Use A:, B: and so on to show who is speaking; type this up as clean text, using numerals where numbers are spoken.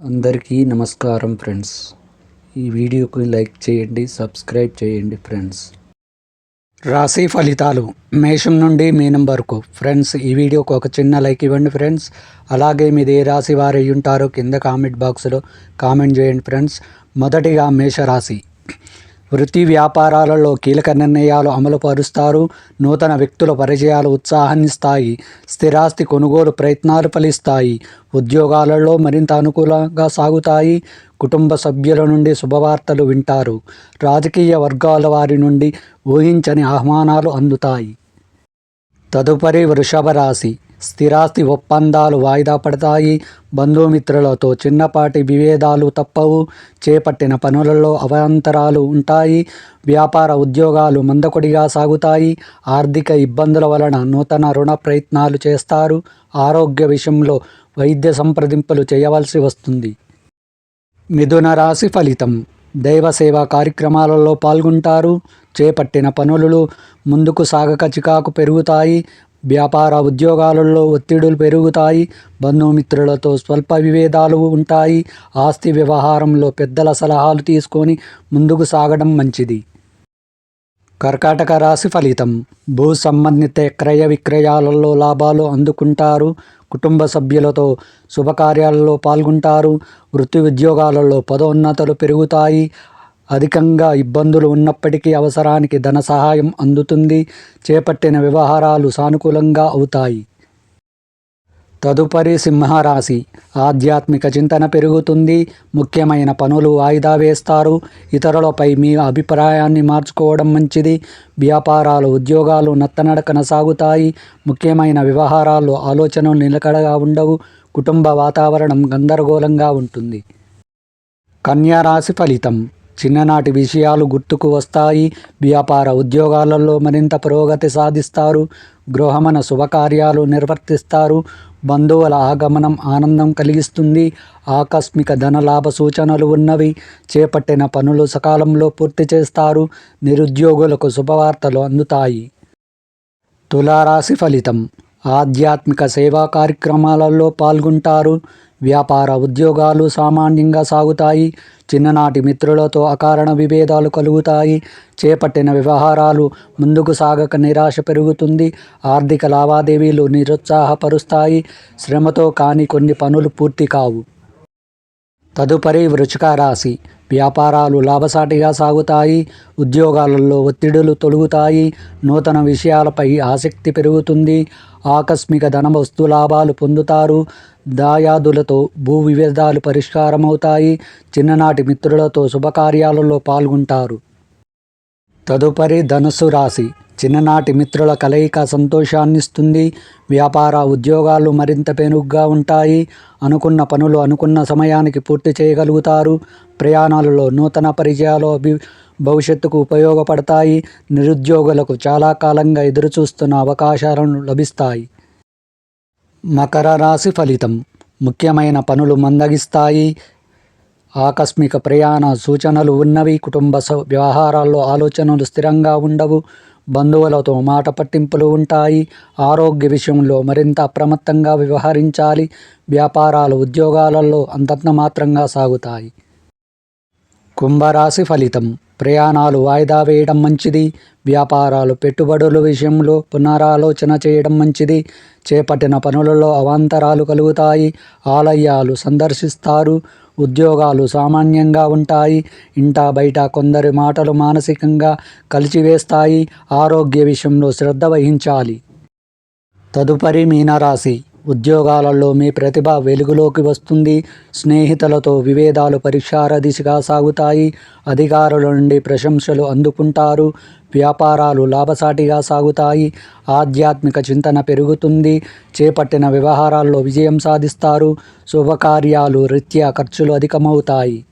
A: అందరికీ నమస్కారం ఫ్రెండ్స్. ఈ వీడియోకి లైక్ చేయండి, సబ్స్క్రైబ్ చేయండి ఫ్రెండ్స్. రాశి ఫలితాలు మేషం నుండి మీనం వరకు. ఫ్రెండ్స్, ఈ వీడియోకి ఒక చిన్న లైక్ ఇవ్వండి ఫ్రెండ్స్. అలాగే మీది ఏ రాశి వారు అయి ఉంటారో కింద కామెంట్ బాక్స్లో కామెంట్ చేయండి ఫ్రెండ్స్. మొదటిగా మేషరాశి. వృత్తి వ్యాపారాలలో కీలక నిర్ణయాలు అమలు పరుస్తారు. నూతన వ్యక్తుల పరిచయాలు ఉత్సాహాన్నిస్తాయి. స్థిరాస్తి కొనుగోలు ప్రయత్నాలు ఫలిస్తాయి. ఉద్యోగాలలో మరింత అనుకూలంగా సాగుతాయి. కుటుంబ సభ్యుల నుండి శుభవార్తలు వింటారు. రాజకీయ వర్గాల వారి నుండి ఊహించని ఆహ్వానాలు అందుతాయి. తదుపరి వృషభ రాశి. స్థిరాస్తి ఒప్పందాలు వాయిదా పడతాయి. బంధుమిత్రులతో చిన్నపాటి విభేదాలు తప్పవు. చేపట్టిన పనులలో అవాంతరాలు ఉంటాయి. వ్యాపార ఉద్యోగాలు మందకొడిగా సాగుతాయి. ఆర్థిక ఇబ్బందుల వలన నూతన రుణ ప్రయత్నాలు చేస్తారు. ఆరోగ్య విషయంలో వైద్య సంప్రదింపులు చేయవలసి వస్తుంది. మిథున రాశి ఫలితం. దైవ సేవా కార్యక్రమాలలో పాల్గొంటారు. చేపట్టిన పనులు ముందుకు సాగక చికాకు పెరుగుతాయి. వ్యాపార ఉద్యోగాలలో ఒత్తిడులు పెరుగుతాయి. బంధుమిత్రులతో స్వల్ప విభేదాలు ఉంటాయి. ఆస్తి వ్యవహారంలో పెద్దల సలహాలు తీసుకొని ముందుకు సాగడం మంచిది. కర్కాటక రాశి ఫలితం. భూ సంబంధిత క్రయ విక్రయాలలో లాభాలు అందుకుంటారు. కుటుంబ సభ్యులతో శుభకార్యాలలో పాల్గొంటారు. వృత్తి ఉద్యోగాలలో పదోన్నతులు పెరుగుతాయి. అధికంగా ఇబ్బందులు ఉన్నప్పటికీ అవసరానికి ధన సహాయం అందుతుంది. చేపట్టిన వ్యవహారాలు సానుకూలంగా అవుతాయి. తదుపరి సింహరాశి. ఆధ్యాత్మిక చింతన పెరుగుతుంది. ముఖ్యమైన పనులు వాయిదా వేస్తారు. ఇతరులపై మీ అభిప్రాయాన్ని మార్చుకోవడం మంచిది. వ్యాపారాలు ఉద్యోగాలు నత్తనడకన సాగుతాయి. ముఖ్యమైన వ్యవహారాల్లో ఆలోచనలు నిలకడగా ఉండవు. కుటుంబ వాతావరణం గందరగోళంగా ఉంటుంది. కన్యా రాశి ఫలితం. చిన్ననాటి విషయాలు గుర్తుకు వస్తాయి. వ్యాపార ఉద్యోగాలలో మరింత పురోగతి సాధిస్తారు. గృహమన శుభకార్యాలు నిర్వర్తిస్తారు. బంధువుల ఆగమనం ఆనందం కలిగిస్తుంది. ఆకస్మిక ధనలాభ సూచనలు ఉన్నవి. చేపట్టిన పనులు సకాలంలో పూర్తి చేస్తారు. నిరుద్యోగులకు శుభవార్తలు అందుతాయి. తులారాశి ఫలితం. ఆధ్యాత్మిక సేవా కార్యక్రమాలలో పాల్గొంటారు. వ్యాపార ఉద్యోగాలు సామాన్యంగా సాగుతాయి. చిన్ననాటి మిత్రులతో అకారణ విభేదాలు కలుగుతాయి. చేపట్టిన వ్యవహారాలు ముందుకు సాగక నిరాశ పెరుగుతుంది. ఆర్థిక లావాదేవీలు నిరుత్సాహపరుస్తాయి. శ్రమతో కాని కొన్ని పనులు పూర్తి కావు. తదుపరి వృశ్చిక రాశి. వ్యాపారాలు లాభసాటిగా సాగుతాయి. ఉద్యోగాలలో ఒత్తిడులు తొలగుతాయి. నూతన విషయాలపై ఆసక్తి పెరుగుతుంది. ఆకస్మిక ధన వస్తు లాభాలు పొందుతారు. దాయాదులతో భూ విభేదాలు పరిష్కారమవుతాయి. చిన్ననాటి మిత్రులతో శుభకార్యాలలో పాల్గొంటారు. తదుపరి ధనుస్సు రాశి. చిన్ననాటి మిత్రుల కలయిక సంతోషాన్నిస్తుంది. వ్యాపార ఉద్యోగాలు మరింత పెనుగ్గా ఉంటాయి. అనుకున్న పనులు అనుకున్న సమయానికి పూర్తి చేయగలుగుతారు. ప్రయాణాలలో నూతన పరిచయాలు భవిష్యత్తుకు ఉపయోగపడతాయి. నిరుద్యోగులకు చాలా కాలంగా ఎదురుచూస్తున్న అవకాశాలను లభిస్తాయి. మకర రాశి ఫలితం. ముఖ్యమైన పనులు మందగిస్తాయి. ఆకస్మిక ప్రయాణ సూచనలు ఉన్నవి. కుటుంబ వ్యవహారాల్లో ఆలోచనలు స్థిరంగా ఉండవు. బంధువులతో మాట పట్టింపులు ఉంటాయి. ఆరోగ్య విషయంలో మరింత అప్రమత్తంగా వ్యవహరించాలి. వ్యాపారాలు ఉద్యోగాలలో అంతంత మాత్రంగా సాగుతాయి. కుంభరాశి ఫలితం. ప్రయాణాలు వాయిదా వేయడం మంచిది. వ్యాపారాలు పెట్టుబడుల విషయంలో పునరాలోచన చేయడం మంచిది. చేపట్టిన పనులలో అవాంతరాలు కలుగుతాయి. ఆలయాలు సందర్శిస్తారు. ఉద్యోగాలు సామాన్యంగా ఉంటాయి. ఇంటా బయట కొందరి మాటలు మానసికంగా కలిచివేస్తాయి. ఆరోగ్య విషయంలో శ్రద్ధ వహించాలి. తదుపరి మీనరాశి. ఉద్యోగాలలో మీ ప్రతిభ వెలుగులోకి వస్తుంది. స్నేహితులతో విభేదాలు పరిష్కార దిశగా సాగుతాయి. అధికారుల నుండి ప్రశంసలు అందుకుంటారు. వ్యాపారాలు లాభసాటిగా సాగుతాయి. ఆధ్యాత్మిక చింతన పెరుగుతుంది. చేపట్టిన వ్యవహారాల్లో విజయం సాధిస్తారు. శుభకార్యాలు రీత్యా ఖర్చులు అధికమవుతాయి.